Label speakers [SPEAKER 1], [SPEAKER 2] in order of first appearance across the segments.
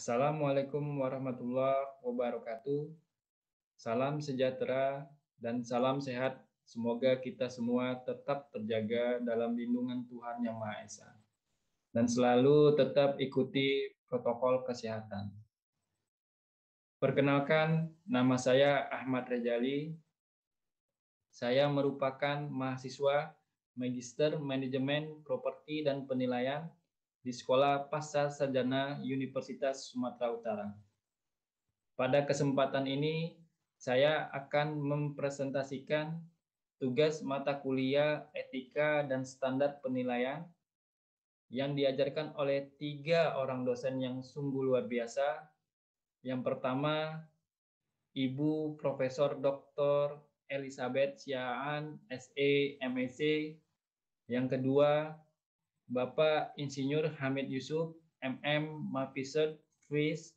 [SPEAKER 1] Assalamualaikum warahmatullahi wabarakatuh. Salam sejahtera dan salam sehat. Semoga kita semua tetap terjaga dalam lindungan Tuhan Yang Maha Esa dan selalu tetap ikuti protokol kesehatan. Perkenalkan, nama saya Ahmad Rejali. Saya merupakan mahasiswa Magister Manajemen Properti dan Penilaian di Sekolah Pasca Sarjana Universitas Sumatera Utara. Pada kesempatan ini, saya akan mempresentasikan tugas mata kuliah Etika dan Standar Penilaian yang diajarkan oleh 3 orang dosen yang sungguh luar biasa. Yang pertama, Ibu Profesor Dr. Elizabeth Siaan, SE, MSc. Yang kedua, Bapak Insinyur Hamid Yusuf, MM, Mappisert, Swiss.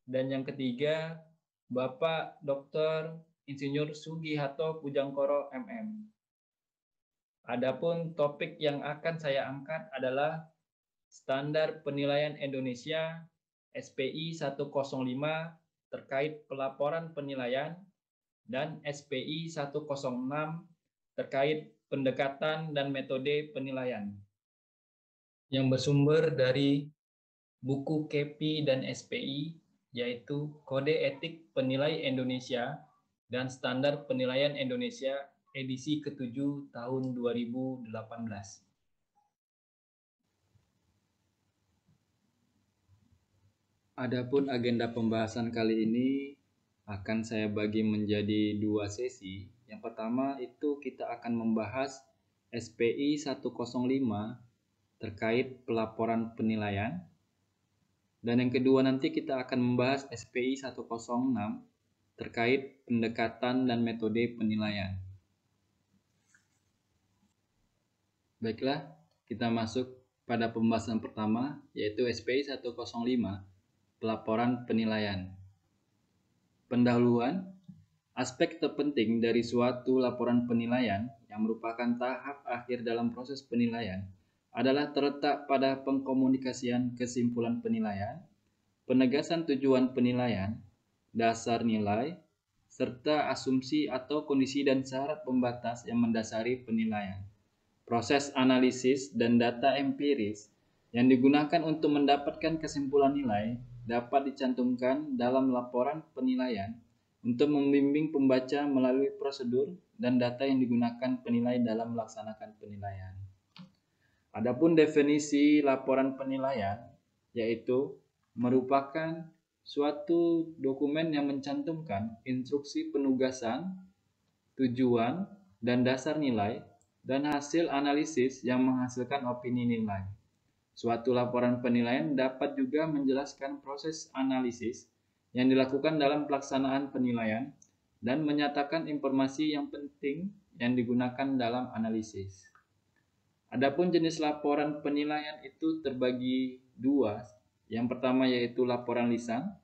[SPEAKER 1] Dan yang ketiga, Bapak Dr. Insinyur Sugiharto Pujangkoro, MM. Adapun topik yang akan saya angkat adalah Standar Penilaian Indonesia SPI 105 terkait pelaporan penilaian dan SPI 106 terkait pendekatan dan metode penilaian yang bersumber dari buku KEPI dan SPI, yaitu Kode Etik Penilai Indonesia dan Standar Penilaian Indonesia edisi ke-7 tahun 2018. Adapun agenda pembahasan kali ini akan saya bagi menjadi 2 sesi. Yang pertama itu kita akan membahas SPI 105 terkait pelaporan penilaian. Dan yang kedua nanti kita akan membahas SPI 106 terkait pendekatan dan metode penilaian. Baiklah, kita masuk pada pembahasan pertama, yaitu SPI 105, pelaporan penilaian. Pendahuluan, aspek terpenting dari suatu laporan penilaian yang merupakan tahap akhir dalam proses penilaian adalah terletak pada pengkomunikasian kesimpulan penilaian, penegasan tujuan penilaian, dasar nilai, serta asumsi atau kondisi dan syarat pembatas yang mendasari penilaian. Proses analisis dan data empiris yang digunakan untuk mendapatkan kesimpulan nilai dapat dicantumkan dalam laporan penilaian untuk membimbing pembaca melalui prosedur dan data yang digunakan penilai dalam melaksanakan penilaian. Adapun definisi laporan penilaian yaitu merupakan suatu dokumen yang mencantumkan instruksi penugasan, tujuan, dan dasar nilai, dan hasil analisis yang menghasilkan opini nilai. Suatu laporan penilaian dapat juga menjelaskan proses analisis yang dilakukan dalam pelaksanaan penilaian dan menyatakan informasi yang penting yang digunakan dalam analisis. Adapun jenis laporan penilaian itu terbagi 2. Yang pertama yaitu laporan lisan.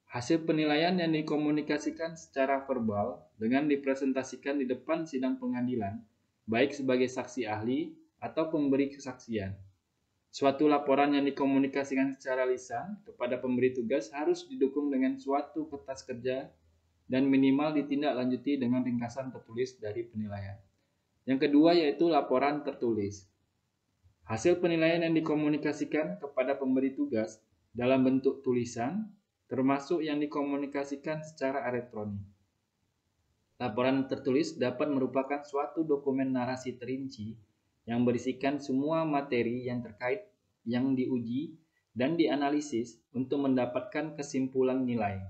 [SPEAKER 1] Hasil penilaian yang dikomunikasikan secara verbal dengan dipresentasikan di depan sidang pengadilan, baik sebagai saksi ahli atau pemberi kesaksian. Suatu laporan yang dikomunikasikan secara lisan kepada pemberi tugas harus didukung dengan suatu kertas kerja dan minimal ditindaklanjuti dengan ringkasan tertulis dari penilaian. Yang kedua yaitu laporan tertulis. Hasil penilaian yang dikomunikasikan kepada pemberi tugas dalam bentuk tulisan, termasuk yang dikomunikasikan secara elektronik. Laporan tertulis dapat merupakan suatu dokumen narasi terinci yang berisikan semua materi yang terkait yang diuji dan dianalisis untuk mendapatkan kesimpulan nilai.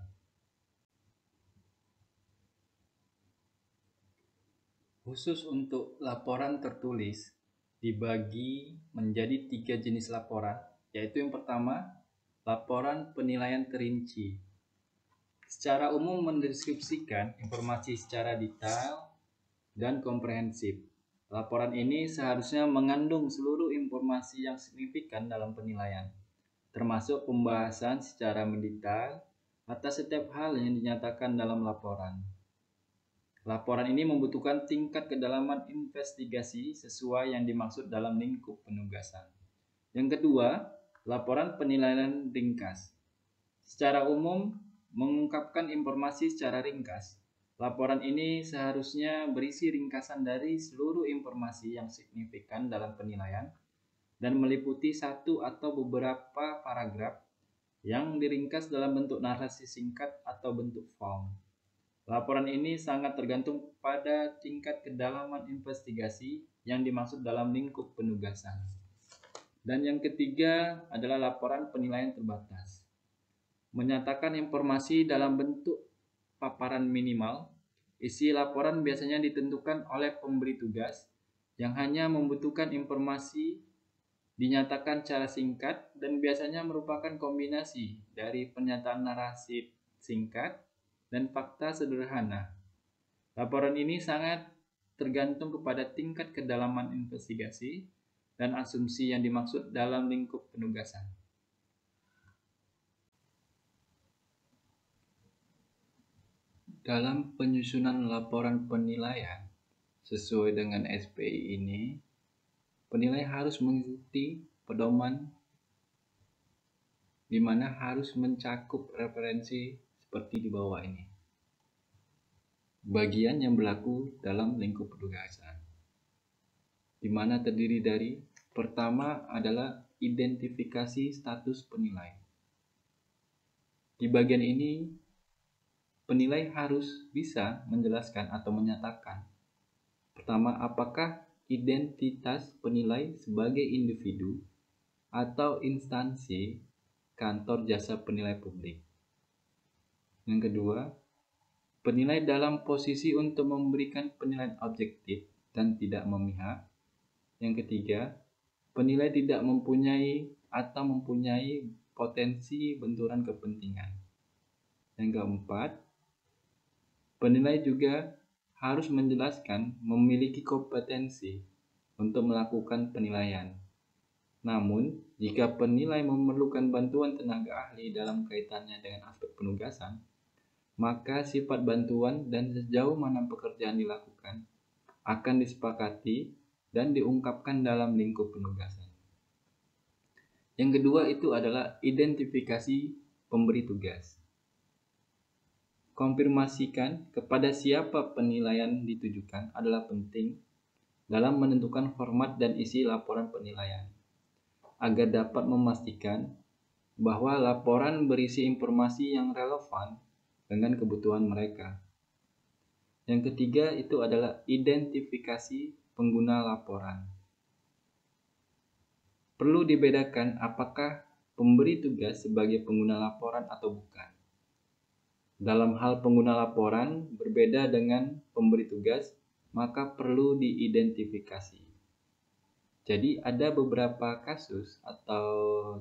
[SPEAKER 1] Khusus untuk laporan tertulis dibagi menjadi 3 jenis laporan, yaitu yang pertama, laporan penilaian terinci. Secara umum mendeskripsikan informasi secara detail dan komprehensif. Laporan ini seharusnya mengandung seluruh informasi yang signifikan dalam penilaian, termasuk pembahasan secara mendetail atas setiap hal yang dinyatakan dalam laporan. Laporan ini membutuhkan tingkat kedalaman investigasi sesuai yang dimaksud dalam lingkup penugasan. Yang kedua, Laporan penilaian ringkas. Secara umum, mengungkapkan informasi secara ringkas. Laporan ini seharusnya berisi ringkasan dari seluruh informasi yang signifikan dalam penilaian dan meliputi satu atau beberapa paragraf yang diringkas dalam bentuk narasi singkat atau bentuk form. Laporan ini sangat tergantung pada tingkat kedalaman investigasi yang dimaksud dalam lingkup penugasan. Dan yang ketiga adalah laporan penilaian terbatas. Menyatakan informasi dalam bentuk paparan minimal. Isi laporan biasanya ditentukan oleh pemberi tugas yang hanya membutuhkan informasi, dinyatakan secara singkat dan biasanya merupakan kombinasi dari pernyataan narasi singkat dan fakta sederhana. Laporan ini sangat tergantung kepada tingkat kedalaman investigasi dan asumsi yang dimaksud dalam lingkup penugasan. Dalam penyusunan laporan penilaian sesuai dengan SPI ini, penilai harus mengikuti pedoman di mana harus mencakup referensi seperti di bawah ini. Bagian yang berlaku dalam lingkup penugasan, di mana terdiri dari pertama adalah identifikasi status penilai. Di bagian ini, penilai harus bisa menjelaskan atau menyatakan pertama, apakah identitas penilai sebagai individu atau instansi kantor jasa penilai publik. Yang kedua, penilai dalam posisi untuk memberikan penilaian objektif dan tidak memihak. Yang ketiga, penilai tidak mempunyai atau mempunyai potensi benturan kepentingan. Yang keempat, penilai juga harus menjelaskan memiliki kompetensi untuk melakukan penilaian. Namun, jika penilai memerlukan bantuan tenaga ahli dalam kaitannya dengan aspek penugasan, maka sifat bantuan dan sejauh mana pekerjaan dilakukan akan disepakati dan diungkapkan dalam lingkup penugasan. Yang kedua itu adalah identifikasi pemberi tugas. Konfirmasikan kepada siapa penilaian ditujukan adalah penting dalam menentukan format dan isi laporan penilaian, agar dapat memastikan bahwa laporan berisi informasi yang relevan dengan kebutuhan mereka. Yang ketiga itu adalah identifikasi pengguna laporan. Perlu dibedakan apakah pemberi tugas sebagai pengguna laporan atau bukan. Dalam hal pengguna laporan berbeda dengan pemberi tugas, maka perlu diidentifikasi. Jadi ada beberapa kasus atau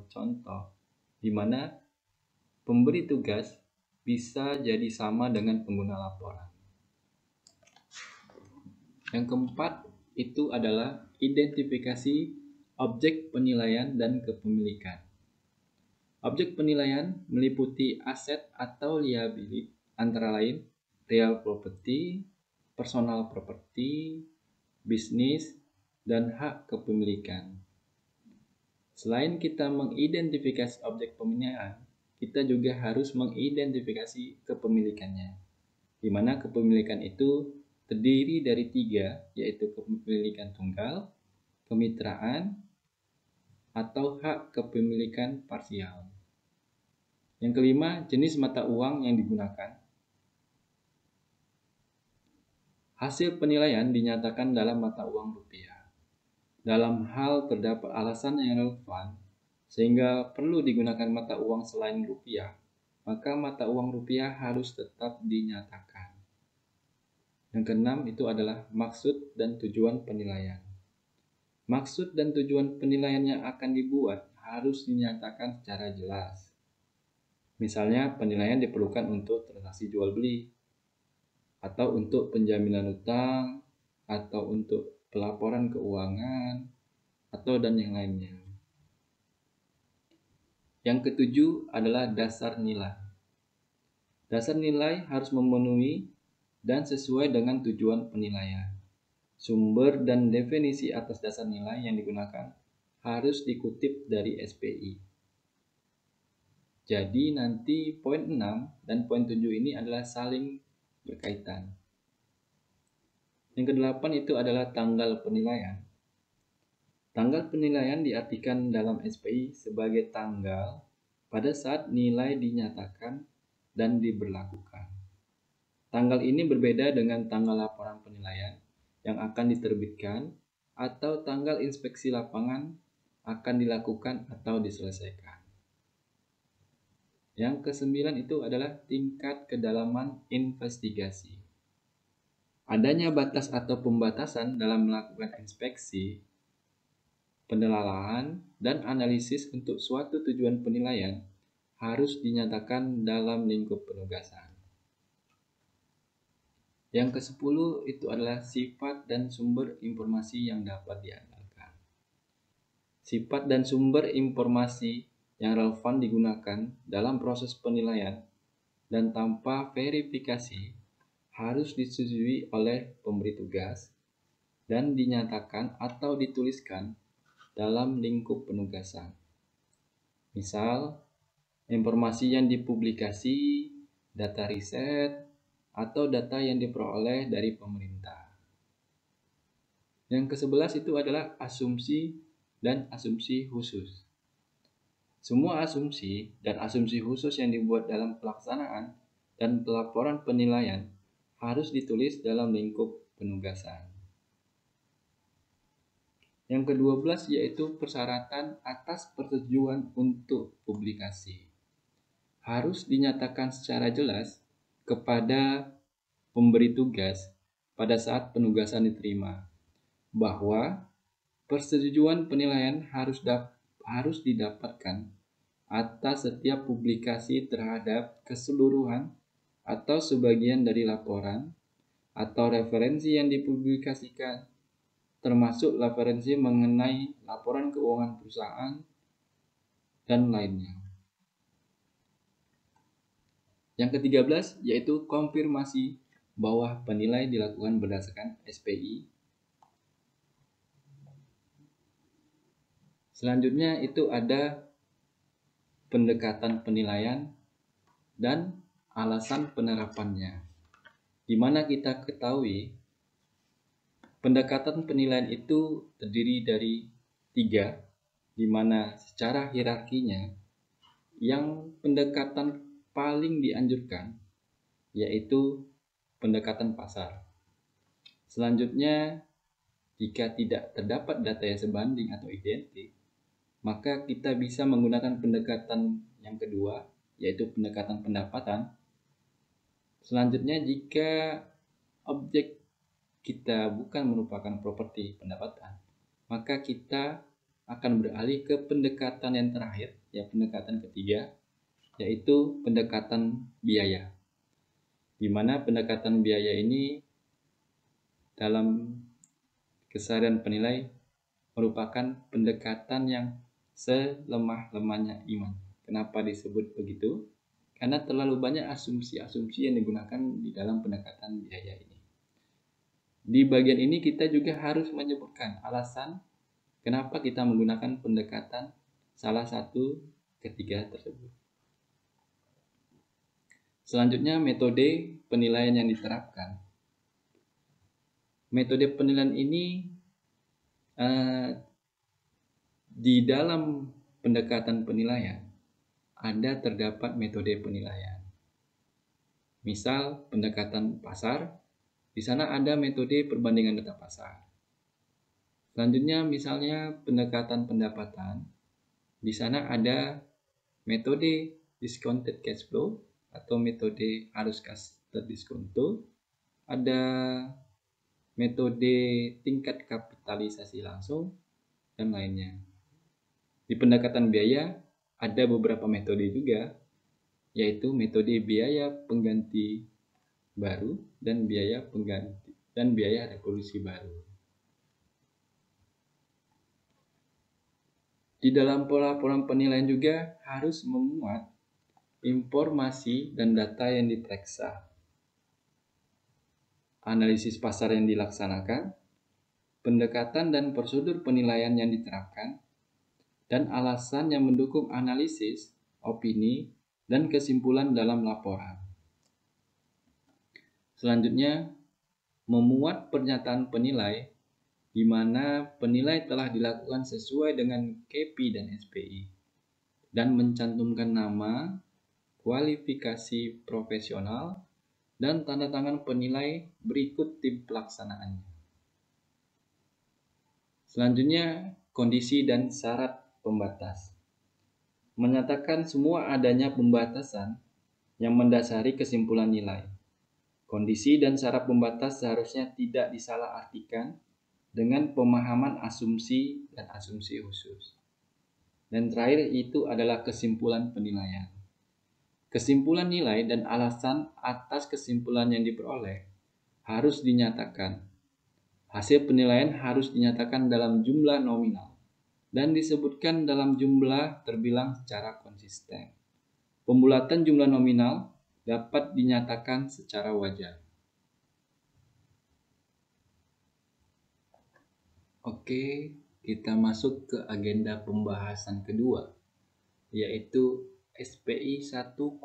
[SPEAKER 1] contoh di mana pemberi tugas bisa jadi sama dengan pengguna laporan. Yang keempat itu adalah identifikasi objek penilaian dan kepemilikan. Objek penilaian meliputi aset atau liability, antara lain real property, personal property, bisnis, dan hak kepemilikan. Selain kita mengidentifikasi objek penilaian, kita juga harus mengidentifikasi kepemilikannya, di mana kepemilikan itu terdiri dari 3, yaitu kepemilikan tunggal, kemitraan, atau hak kepemilikan parsial. Yang kelima, jenis mata uang yang digunakan. Hasil penilaian dinyatakan dalam mata uang rupiah. Dalam hal terdapat alasan yang relevan, sehingga perlu digunakan mata uang selain rupiah, maka mata uang rupiah harus tetap dinyatakan. Yang keenam itu adalah maksud dan tujuan penilaian. Maksud dan tujuan penilaian yang akan dibuat harus dinyatakan secara jelas. Misalnya, penilaian diperlukan untuk transaksi jual beli, atau untuk penjaminan utang, atau untuk pelaporan keuangan, atau dan yang lainnya. Yang ketujuh adalah dasar nilai. Dasar nilai harus memenuhi dan sesuai dengan tujuan penilaian. Sumber dan definisi atas dasar nilai yang digunakan harus dikutip dari SPI. Jadi nanti poin 6 dan poin 7 ini adalah saling berkaitan. Yang kedelapan itu adalah tanggal penilaian. Tanggal penilaian diartikan dalam SPI sebagai tanggal pada saat nilai dinyatakan dan diberlakukan. Tanggal ini berbeda dengan tanggal laporan penilaian yang akan diterbitkan atau tanggal inspeksi lapangan akan dilakukan atau diselesaikan. Yang kesembilan itu adalah tingkat kedalaman investigasi. Adanya batas atau pembatasan dalam melakukan inspeksi, penelaahan, dan analisis untuk suatu tujuan penilaian harus dinyatakan dalam lingkup penugasan. Yang ke-10 itu adalah sifat dan sumber informasi yang dapat diandalkan. Sifat dan sumber informasi yang relevan digunakan dalam proses penilaian dan tanpa verifikasi harus disetujui oleh pemberi tugas dan dinyatakan atau dituliskan dalam lingkup penugasan. Misal, informasi yang dipublikasi, data riset, atau data yang diperoleh dari pemerintah. Yang ke-11 itu adalah asumsi dan asumsi khusus. Semua asumsi dan asumsi khusus yang dibuat dalam pelaksanaan dan pelaporan penilaian harus ditulis dalam lingkup penugasan. Yang ke-12 yaitu persyaratan atas persetujuan untuk publikasi. Harus dinyatakan secara jelas kepada pemberi tugas pada saat penugasan diterima bahwa persetujuan penilaian harus didapatkan atas setiap publikasi terhadap keseluruhan atau sebagian dari laporan atau referensi yang dipublikasikan, termasuk referensi mengenai laporan keuangan perusahaan dan lainnya. Yang ke-13 yaitu konfirmasi bahwa penilai dilakukan berdasarkan SPI. Selanjutnya itu ada pendekatan penilaian dan alasan penerapannya. Di mana kita ketahui pendekatan penilaian itu terdiri dari 3, di mana secara hierarkinya yang pendekatan paling dianjurkan yaitu pendekatan pasar. Selanjutnya, jika tidak terdapat data yang sebanding atau identik, maka kita bisa menggunakan pendekatan yang kedua yaitu pendekatan pendapatan. Selanjutnya, jika objek kita bukan merupakan properti pendapatan, maka kita akan beralih ke pendekatan yang terakhir, ya pendekatan ketiga, yaitu pendekatan biaya. Di mana pendekatan biaya ini dalam keseharian penilai merupakan pendekatan yang selemah-lemahnya iman. Kenapa disebut begitu? Karena terlalu banyak asumsi-asumsi yang digunakan di dalam pendekatan biaya ini. Di bagian ini kita juga harus menyebutkan alasan kenapa kita menggunakan pendekatan salah satu ketiga tersebut. Selanjutnya, metode penilaian yang diterapkan. Metode penilaian ini di dalam pendekatan penilaian terdapat metode penilaian. Misal pendekatan pasar, di sana ada metode perbandingan data pasar. Selanjutnya misalnya pendekatan pendapatan, di sana ada metode discounted cash flow atau metode arus kas terdiskonto, ada metode tingkat kapitalisasi langsung, dan lainnya. Di pendekatan biaya ada beberapa metode juga, yaitu metode biaya pengganti baru dan biaya revolusi baru. Di dalam pelaporan penilaian juga harus memuat informasi dan data yang diperiksa, analisis pasar yang dilaksanakan, pendekatan dan prosedur penilaian yang diterapkan, dan alasan yang mendukung analisis, opini, dan kesimpulan dalam laporan. Selanjutnya, memuat pernyataan penilai di mana penilai telah dilakukan sesuai dengan KPI dan SPI dan mencantumkan nama, kualifikasi profesional, dan tanda tangan penilai berikut tim pelaksanaannya. Selanjutnya, kondisi dan syarat pembatas. Menyatakan semua adanya pembatasan yang mendasari kesimpulan nilai. Kondisi dan syarat pembatas seharusnya tidak disalahartikan dengan pemahaman asumsi dan asumsi khusus. Dan terakhir itu adalah kesimpulan penilaian. Kesimpulan nilai dan alasan atas kesimpulan yang diperoleh harus dinyatakan. Hasil penilaian harus dinyatakan dalam jumlah nominal dan disebutkan dalam jumlah terbilang secara konsisten. Pembulatan jumlah nominal dapat dinyatakan secara wajar. Oke, kita masuk ke agenda pembahasan kedua, yaitu SPI 106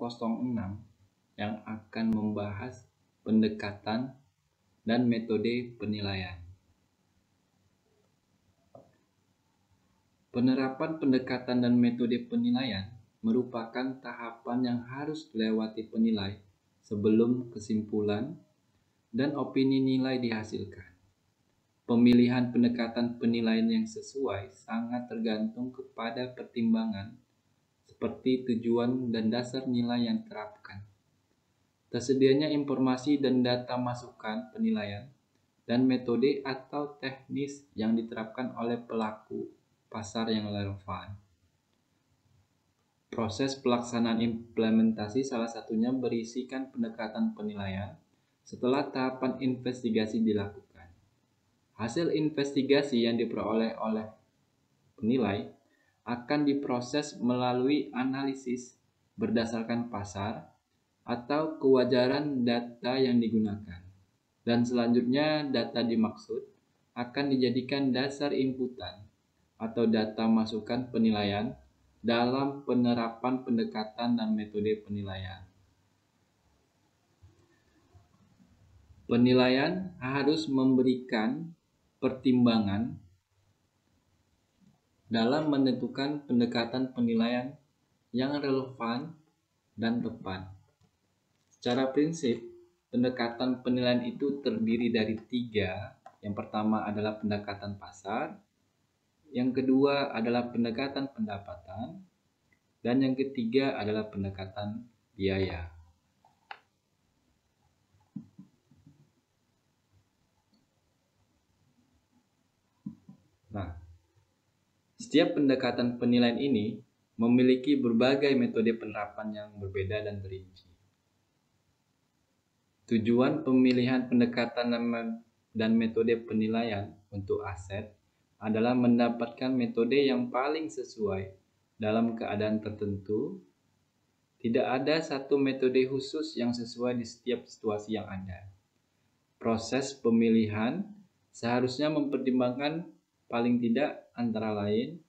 [SPEAKER 1] yang akan membahas pendekatan dan metode penilaian. Penerapan pendekatan dan metode penilaian merupakan tahapan yang harus dilewati penilai sebelum kesimpulan dan opini nilai dihasilkan. Pemilihan pendekatan penilaian yang sesuai sangat tergantung kepada pertimbangan seperti tujuan dan dasar nilai yang diterapkan, tersedianya informasi dan data masukan penilaian, dan metode atau teknis yang diterapkan oleh pelaku pasar yang relevan. Proses pelaksanaan implementasi salah satunya berisikan pendekatan penilaian setelah tahapan investigasi dilakukan. Hasil investigasi yang diperoleh oleh penilai akan diproses melalui analisis berdasarkan pasar atau kewajaran data yang digunakan. Dan selanjutnya data dimaksud akan dijadikan dasar inputan atau data masukan penilaian dalam penerapan pendekatan dan metode penilaian. Penilaian harus memberikan pertimbangan dalam menentukan pendekatan penilaian yang relevan dan tepat. Secara prinsip, pendekatan penilaian itu terdiri dari 3. Yang pertama adalah pendekatan pasar, yang kedua adalah pendekatan pendapatan, dan yang ketiga adalah pendekatan biaya. Nah, setiap pendekatan penilaian ini memiliki berbagai metode penerapan yang berbeda dan berinci. Tujuan pemilihan pendekatan dan metode penilaian untuk aset adalah mendapatkan metode yang paling sesuai dalam keadaan tertentu. Tidak ada satu metode khusus yang sesuai di setiap situasi yang ada. Proses pemilihan seharusnya mempertimbangkan paling tidak antara lain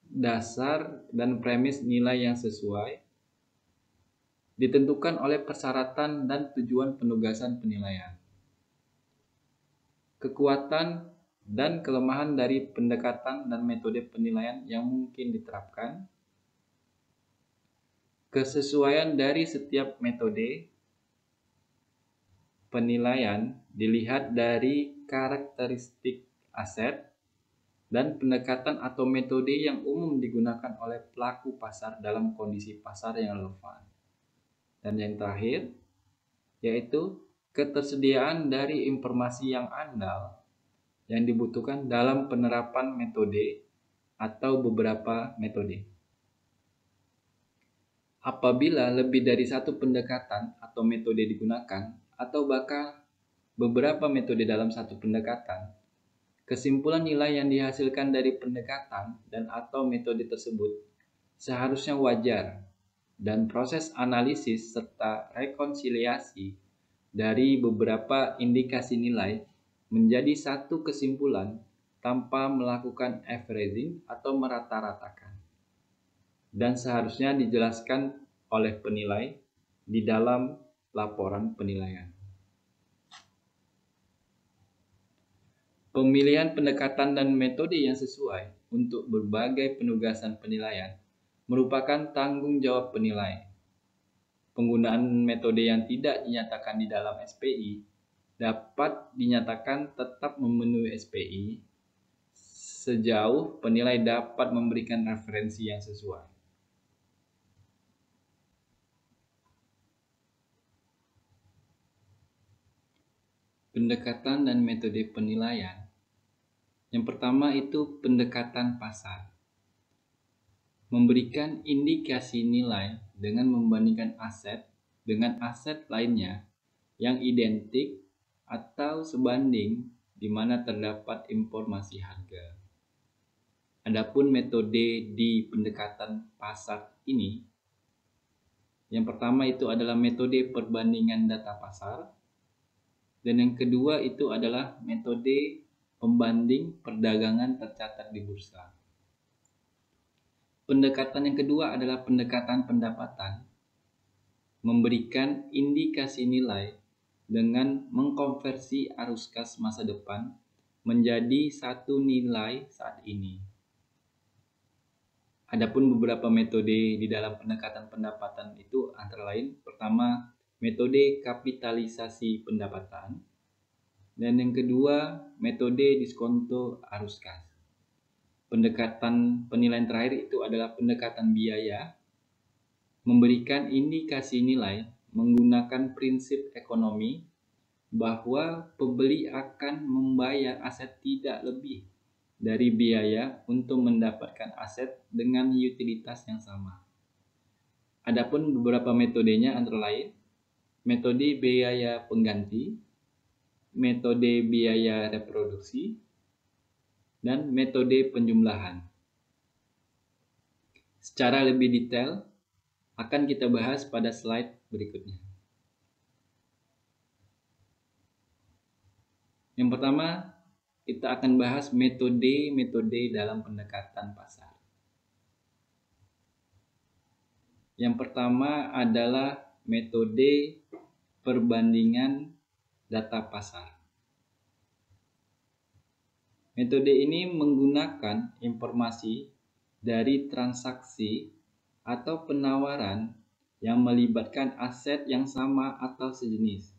[SPEAKER 1] dasar dan premis nilai yang sesuai, ditentukan oleh persyaratan dan tujuan penugasan penilaian. Kekuatan dan kelemahan dari pendekatan dan metode penilaian yang mungkin diterapkan, kesesuaian dari setiap metode penilaian dilihat dari karakteristik aset dan pendekatan atau metode yang umum digunakan oleh pelaku pasar dalam kondisi pasar yang relevan. Dan yang terakhir, yaitu ketersediaan dari informasi yang andal yang dibutuhkan dalam penerapan metode atau beberapa metode. Apabila lebih dari satu pendekatan atau metode digunakan, atau bahkan beberapa metode dalam satu pendekatan, kesimpulan nilai yang dihasilkan dari pendekatan dan atau metode tersebut seharusnya wajar, dan proses analisis serta rekonsiliasi dari beberapa indikasi nilai menjadi satu kesimpulan tanpa melakukan averaging atau merata-ratakan. dan seharusnya dijelaskan oleh penilai di dalam laporan penilaian. Pemilihan pendekatan dan metode yang sesuai untuk berbagai penugasan penilaian merupakan tanggung jawab penilai. Penggunaan metode yang tidak dinyatakan di dalam SPI dapat dinyatakan tetap memenuhi SPI sejauh penilai dapat memberikan referensi yang sesuai. Pendekatan dan metode penilaian. Yang pertama itu pendekatan pasar. Memberikan indikasi nilai dengan membandingkan aset dengan aset lainnya yang identik atau sebanding di mana terdapat informasi harga. Adapun metode di pendekatan pasar ini, yang pertama itu adalah metode perbandingan data pasar, dan yang kedua itu adalah metode pembanding perdagangan tercatat di bursa. Pendekatan yang kedua adalah pendekatan pendapatan, memberikan indikasi nilai dengan mengkonversi arus kas masa depan menjadi satu nilai saat ini. Adapun beberapa metode di dalam pendekatan pendapatan itu antara lain, pertama metode kapitalisasi pendapatan, dan yang kedua metode diskonto arus kas. Pendekatan penilaian terakhir itu adalah pendekatan biaya, memberikan indikasi nilai menggunakan prinsip ekonomi bahwa pembeli akan membayar aset tidak lebih dari biaya untuk mendapatkan aset dengan utilitas yang sama. Adapun beberapa metodenya antara lain metode biaya pengganti, metode biaya reproduksi, dan metode penjumlahan. Secara lebih detail akan kita bahas pada slide berikutnya. Yang pertama, kita akan bahas metode-metode dalam pendekatan pasar. Yang pertama adalah metode perbandingan data pasar. Metode ini menggunakan informasi dari transaksi atau penawaran yang melibatkan aset yang sama atau sejenis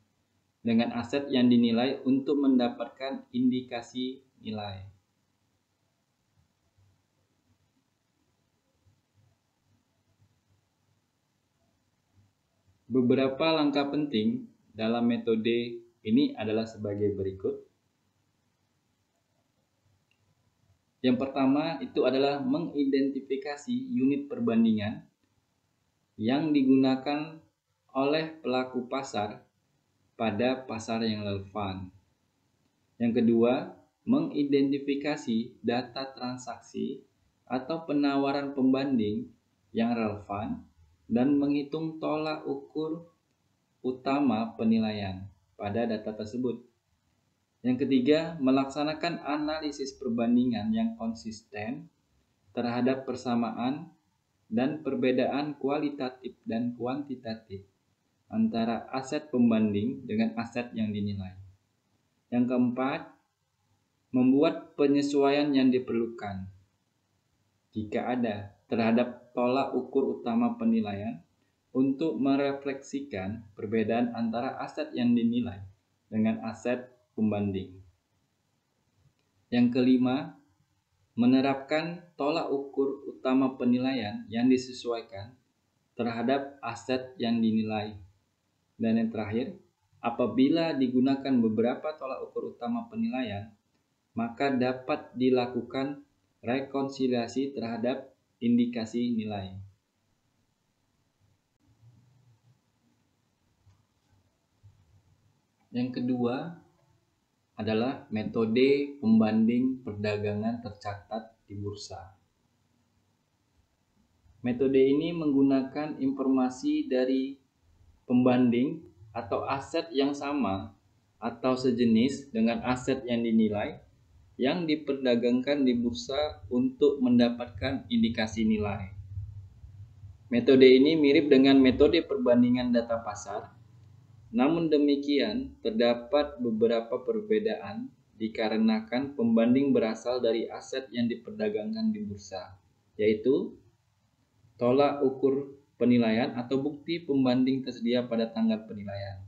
[SPEAKER 1] dengan aset yang dinilai untuk mendapatkan indikasi nilai. Beberapa langkah penting dalam metode ini adalah sebagai berikut. Yang pertama itu adalah mengidentifikasi unit perbandingan yang digunakan oleh pelaku pasar pada pasar yang relevan. Yang kedua, mengidentifikasi data transaksi atau penawaran pembanding yang relevan dan menghitung tolak ukur utama penilaian pada data tersebut. Yang ketiga, melaksanakan analisis perbandingan yang konsisten terhadap persamaan dan perbedaan kualitatif dan kuantitatif antara aset pembanding dengan aset yang dinilai. Yang keempat, membuat penyesuaian yang diperlukan jika ada terhadap tolak ukur utama penilaian untuk merefleksikan perbedaan antara aset yang dinilai dengan aset pembanding. Yang kelima, menerapkan tolak ukur utama penilaian yang disesuaikan terhadap aset yang dinilai. Dan yang terakhir, apabila digunakan beberapa tolak ukur utama penilaian, maka dapat dilakukan rekonsiliasi terhadap indikasi nilai. Yang kedua adalah metode pembanding perdagangan tercatat di bursa. Metode ini menggunakan informasi dari pembanding atau aset yang sama atau sejenis dengan aset yang dinilai yang diperdagangkan di bursa untuk mendapatkan indikasi nilai. Metode ini mirip dengan metode perbandingan data pasar, namun demikian terdapat beberapa perbedaan dikarenakan pembanding berasal dari aset yang diperdagangkan di bursa, yaitu tolak ukur penilaian atau bukti pembanding tersedia pada tanggal penilaian.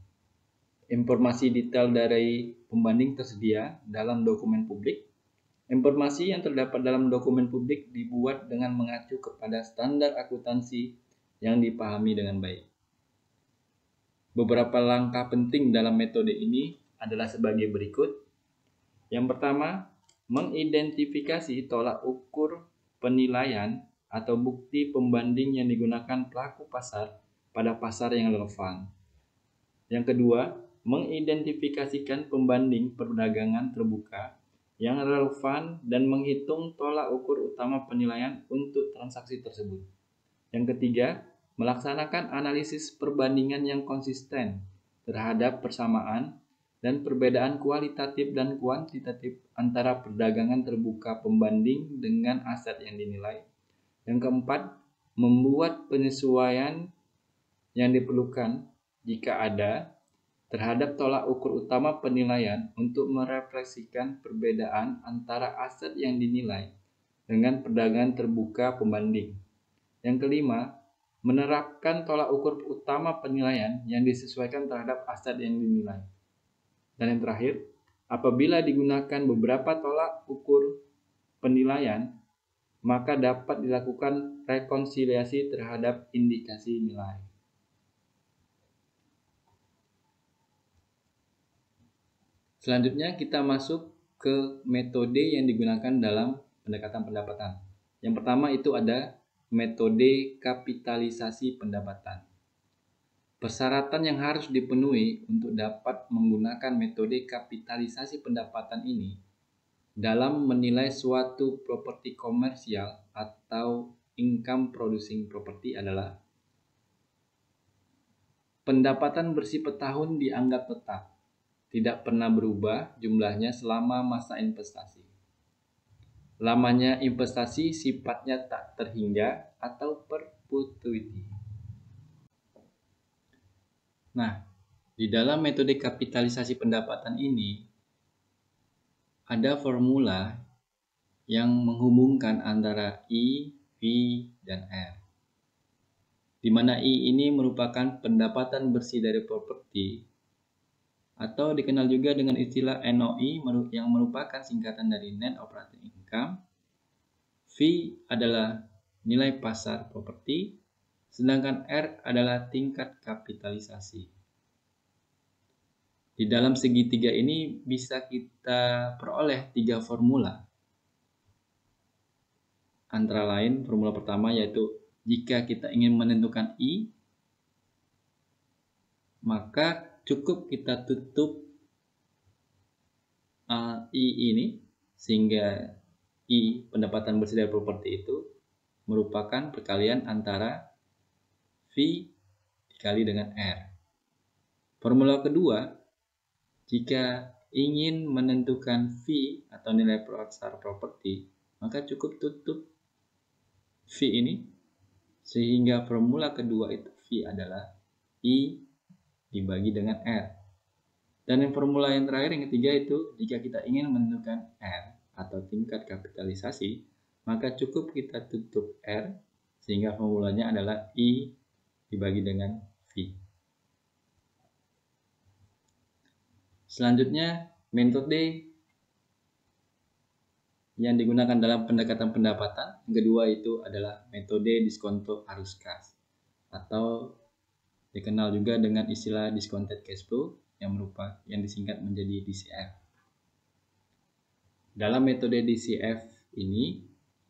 [SPEAKER 1] Informasi detail dari pembanding tersedia dalam dokumen publik. Informasi yang terdapat dalam dokumen publik dibuat dengan mengacu kepada standar akuntansi yang dipahami dengan baik. Beberapa langkah penting dalam metode ini adalah sebagai berikut. Yang pertama, mengidentifikasi tolak ukur penilaian atau bukti pembanding yang digunakan pelaku pasar pada pasar yang relevan. Yang kedua, mengidentifikasikan pembanding perdagangan terbuka yang relevan dan menghitung tolak ukur utama penilaian untuk transaksi tersebut. Yang ketiga, melaksanakan analisis perbandingan yang konsisten terhadap persamaan dan perbedaan kualitatif dan kuantitatif antara perdagangan terbuka pembanding dengan aset yang dinilai. Yang keempat, membuat penyesuaian yang diperlukan jika ada terhadap tolak ukur utama penilaian untuk merefleksikan perbedaan antara aset yang dinilai dengan perdagangan terbuka pembanding. Yang kelima, menerapkan tolak ukur utama penilaian yang disesuaikan terhadap aset yang dinilai. Dan yang terakhir, apabila digunakan beberapa tolak ukur penilaian, maka dapat dilakukan rekonsiliasi terhadap indikasi nilai. Selanjutnya kita masuk ke metode yang digunakan dalam pendekatan pendapatan. Yang pertama itu ada metode kapitalisasi pendapatan. Persyaratan yang harus dipenuhi untuk dapat menggunakan metode kapitalisasi pendapatan ini dalam menilai suatu properti komersial atau income producing property adalah pendapatan bersih per tahun dianggap tetap, tidak pernah berubah jumlahnya selama masa investasi. Lamanya investasi sifatnya tak terhingga atau perpetuity. Nah, di dalam metode kapitalisasi pendapatan ini ada formula yang menghubungkan antara I, V, dan R. Di mana I ini merupakan pendapatan bersih dari properti atau dikenal juga dengan istilah NOI yang merupakan singkatan dari Net Operating Income. V adalah nilai pasar properti, sedangkan R adalah tingkat kapitalisasi. Di dalam segitiga ini bisa kita peroleh 3 formula. Antara lain formula pertama yaitu jika kita ingin menentukan I, maka cukup kita tutup I ini sehingga I pendapatan bersih dari properti itu merupakan perkalian antara V dikali dengan R. Formula kedua, jika ingin menentukan V atau nilai pasar properti, maka cukup tutup V ini sehingga formula kedua itu V adalah I dibagi dengan R. Dan yang formula yang terakhir, yang ketiga itu, jika kita ingin menentukan R atau tingkat kapitalisasi, maka cukup kita tutup R, sehingga formulanya adalah I dibagi dengan V. Selanjutnya, metode yang digunakan dalam pendekatan pendapatan, yang kedua itu adalah metode diskonto arus kas, atau dikenal juga dengan istilah discounted cash flow yang disingkat menjadi DCF. Dalam metode DCF ini,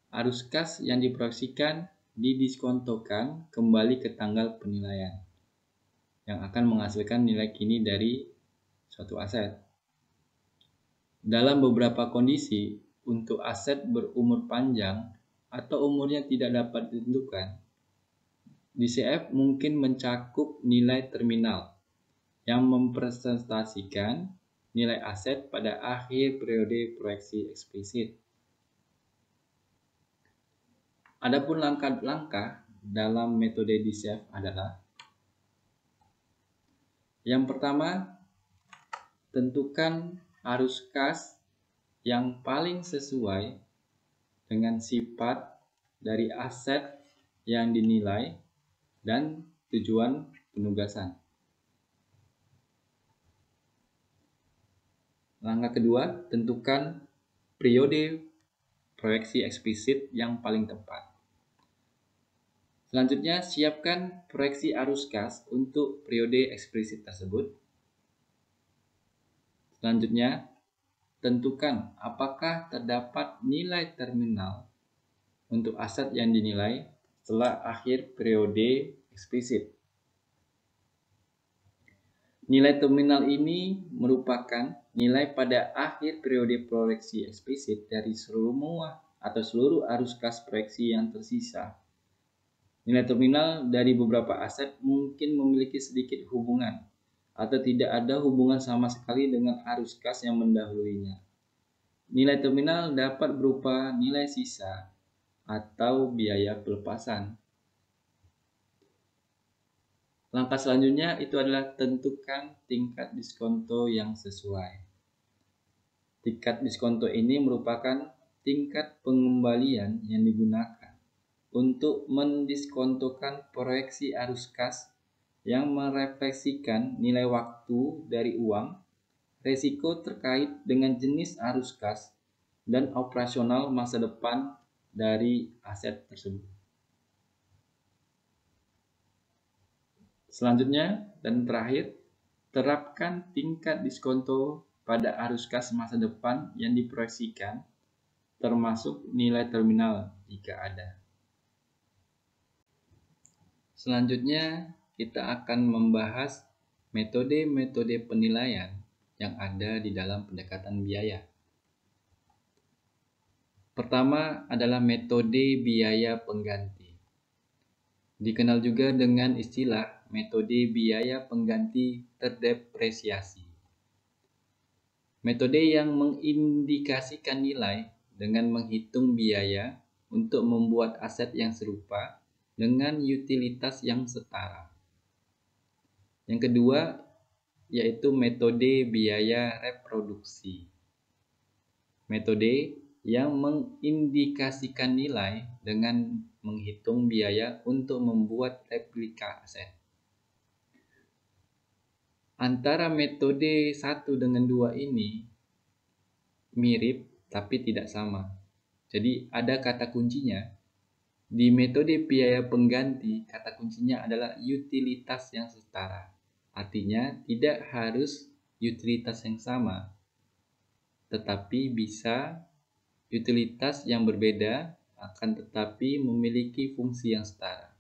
[SPEAKER 1] arus kas yang diproyeksikan didiskontokan kembali ke tanggal penilaian yang akan menghasilkan nilai kini dari suatu aset. Dalam beberapa kondisi, untuk aset berumur panjang atau umurnya tidak dapat ditentukan, DCF mungkin mencakup nilai terminal yang mempresentasikan nilai aset pada akhir periode proyeksi eksplisit. Adapun langkah-langkah dalam metode DCF adalah: yang pertama, tentukan arus kas yang paling sesuai dengan sifat dari aset yang dinilai dan tujuan penugasan. Langkah kedua, tentukan periode proyeksi eksplisit yang paling tepat. Selanjutnya, siapkan proyeksi arus kas untuk periode eksplisit tersebut. Selanjutnya, tentukan apakah terdapat nilai terminal untuk aset yang dinilai setelah akhir periode eksplisit. Nilai terminal ini merupakan nilai pada akhir periode proyeksi eksplisit dari seluruh arus kas proyeksi yang tersisa. Nilai terminal dari beberapa aset mungkin memiliki sedikit hubungan atau tidak ada hubungan sama sekali dengan arus kas yang mendahulunya. Nilai terminal dapat berupa nilai sisa atau biaya pelepasan. Langkah selanjutnya itu adalah tentukan tingkat diskonto yang sesuai. Tingkat diskonto ini merupakan tingkat pengembalian yang digunakan untuk mendiskontokan proyeksi arus kas yang merefleksikan nilai waktu dari uang, resiko terkait dengan jenis arus kas, dan operasional masa depan dari aset tersebut. Selanjutnya dan terakhir, terapkan tingkat diskonto pada arus kas masa depan yang diproyeksikan, termasuk nilai terminal jika ada. Selanjutnya, kita akan membahas metode-metode penilaian yang ada di dalam pendekatan biaya. Pertama adalah metode biaya pengganti. Dikenal juga dengan istilah metode biaya pengganti terdepresiasi. Metode yang mengindikasikan nilai dengan menghitung biaya untuk membuat aset yang serupa dengan utilitas yang setara. Yang kedua yaitu metode biaya reproduksi. Metode yang mengindikasikan nilai dengan menghitung biaya untuk membuat replika aset. Antara metode 1 dengan 2 ini mirip tapi tidak sama. Jadi ada kata kuncinya. Di metode biaya pengganti, kata kuncinya adalah utilitas yang setara. Artinya tidak harus utilitas yang sama, tetapi bisa utilitas yang berbeda akan tetapi memiliki fungsi yang setara.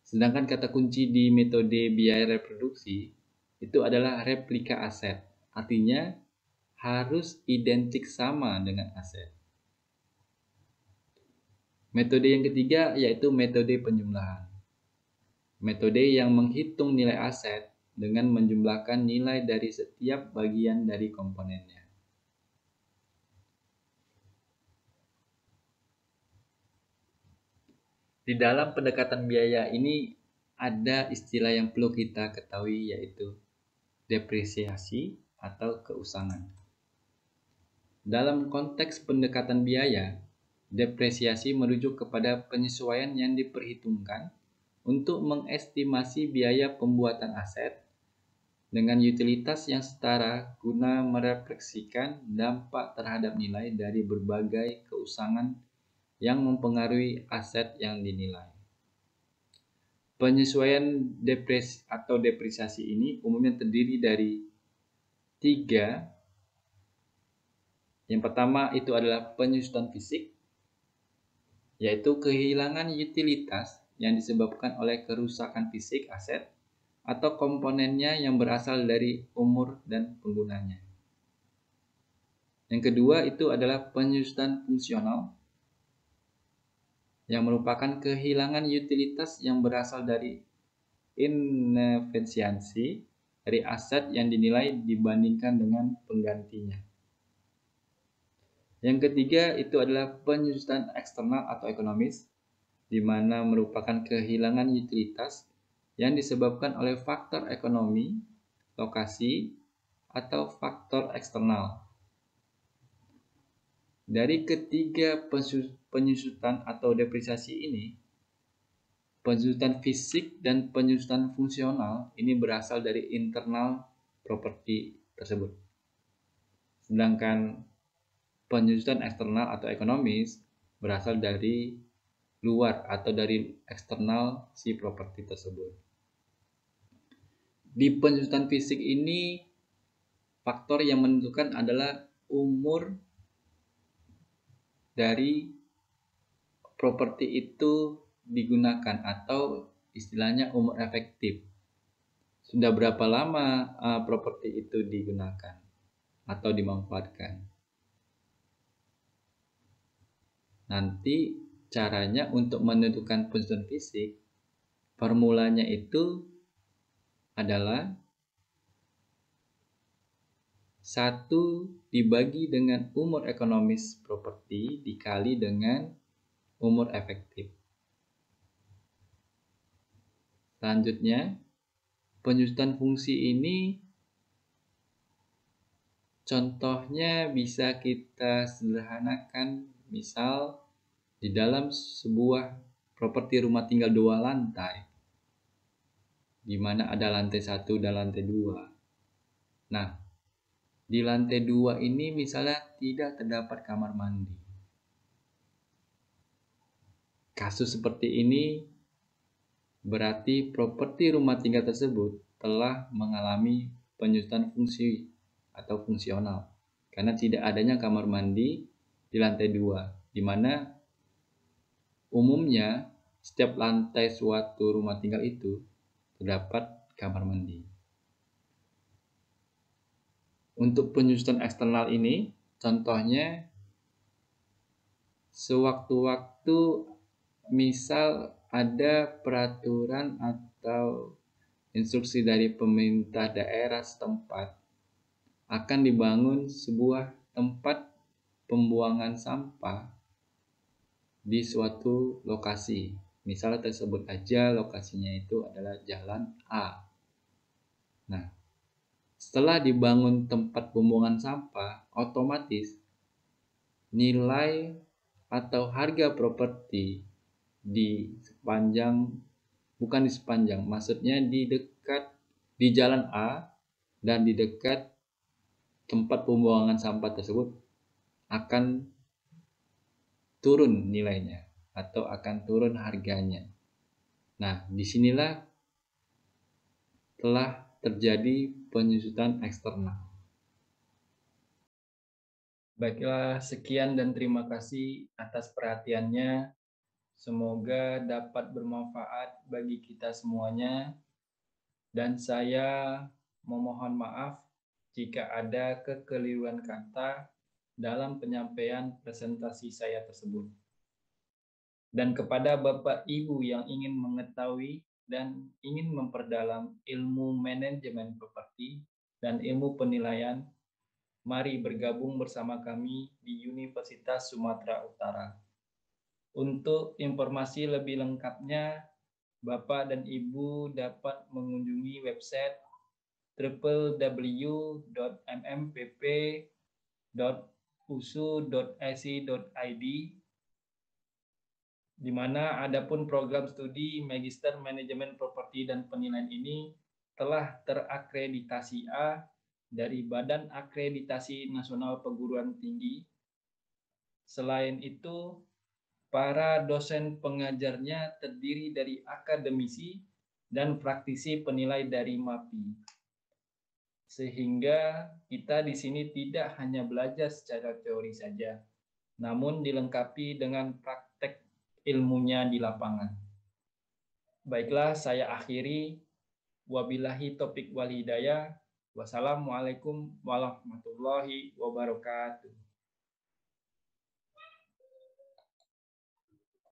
[SPEAKER 1] Sedangkan kata kunci di metode biaya reproduksi itu adalah replika aset. Artinya harus identik sama dengan aset. Metode yang ketiga yaitu metode penjumlahan. Metode yang menghitung nilai aset dengan menjumlahkan nilai dari setiap bagian dari komponennya. Di dalam pendekatan biaya ini ada istilah yang perlu kita ketahui yaitu depresiasi atau keusangan. Dalam konteks pendekatan biaya, depresiasi merujuk kepada penyesuaian yang diperhitungkan untuk mengestimasi biaya pembuatan aset dengan utilitas yang setara guna merefleksikan dampak terhadap nilai dari berbagai keusangan yang mempengaruhi aset yang dinilai. Penyesuaian depresiasi ini umumnya terdiri dari 3. Yang pertama itu adalah penyusutan fisik, yaitu kehilangan utilitas yang disebabkan oleh kerusakan fisik aset atau komponennya yang berasal dari umur dan penggunanya. Yang kedua itu adalah penyusutan fungsional, yang merupakan kehilangan utilitas yang berasal dari inefisiensi dari aset yang dinilai dibandingkan dengan penggantinya. Yang ketiga itu adalah penyusutan eksternal atau ekonomis, di mana merupakan kehilangan utilitas yang disebabkan oleh faktor ekonomi, lokasi, atau faktor eksternal. Dari ketiga penyusutan atau depresiasi ini, penyusutan fisik dan penyusutan fungsional ini berasal dari internal properti tersebut. Sedangkan penyusutan eksternal atau ekonomis berasal dari luar atau dari eksternal si properti tersebut. Di penyusutan fisik ini, faktor yang menentukan adalah umur dari properti itu digunakan atau istilahnya umur efektif. Sudah berapa lama properti itu digunakan atau dimanfaatkan. Nanti caranya untuk menentukan penyusutan fisik, formulanya itu adalah 1 dibagi dengan umur ekonomis properti dikali dengan umur efektif. Selanjutnya, penyusutan fungsi ini contohnya bisa kita sederhanakan, misal di dalam sebuah properti rumah tinggal 2 lantai, di mana ada lantai 1 dan lantai 2. Nah, di lantai 2 ini misalnya tidak terdapat kamar mandi. Kasus seperti ini berarti properti rumah tinggal tersebut telah mengalami penyusutan fungsi atau fungsional karena tidak adanya kamar mandi di lantai 2, di mana umumnya setiap lantai suatu rumah tinggal itu terdapat kamar mandi. Untuk penyusutan eksternal ini, contohnya sewaktu-waktu misal ada peraturan atau instruksi dari pemerintah daerah setempat akan dibangun sebuah tempat pembuangan sampah di suatu lokasi. Misal tersebut aja lokasinya itu adalah jalan A. Nah, setelah dibangun tempat pembuangan sampah, otomatis nilai atau harga properti maksudnya di dekat di jalan A dan di dekat tempat pembuangan sampah tersebut akan turun nilainya atau akan turun harganya. Nah, disinilah telah terjadi penyusutan eksternal. Baiklah, sekian dan terima kasih atas perhatiannya. Semoga dapat bermanfaat bagi kita semuanya. Dan saya memohon maaf jika ada kekeliruan kata dalam penyampaian presentasi saya tersebut. Dan kepada Bapak Ibu yang ingin mengetahui dan ingin memperdalam ilmu manajemen properti dan ilmu penilaian, mari bergabung bersama kami di Universitas Sumatera Utara. Untuk informasi lebih lengkapnya, Bapak dan Ibu dapat mengunjungi website www.mmpp.usu.ac.id, di mana adapun program studi Magister Manajemen Properti dan Penilaian ini telah terakreditasi A dari Badan Akreditasi Nasional Perguruan Tinggi. Selain itu, para dosen pengajarnya terdiri dari akademisi dan praktisi penilai dari MAPI. Sehingga kita di sini tidak hanya belajar secara teori saja, namun dilengkapi dengan praktek ilmunya di lapangan. Baiklah, saya akhiri. Wabillahi taufiq wal hidayah. Wassalamualaikum warahmatullahi wabarakatuh.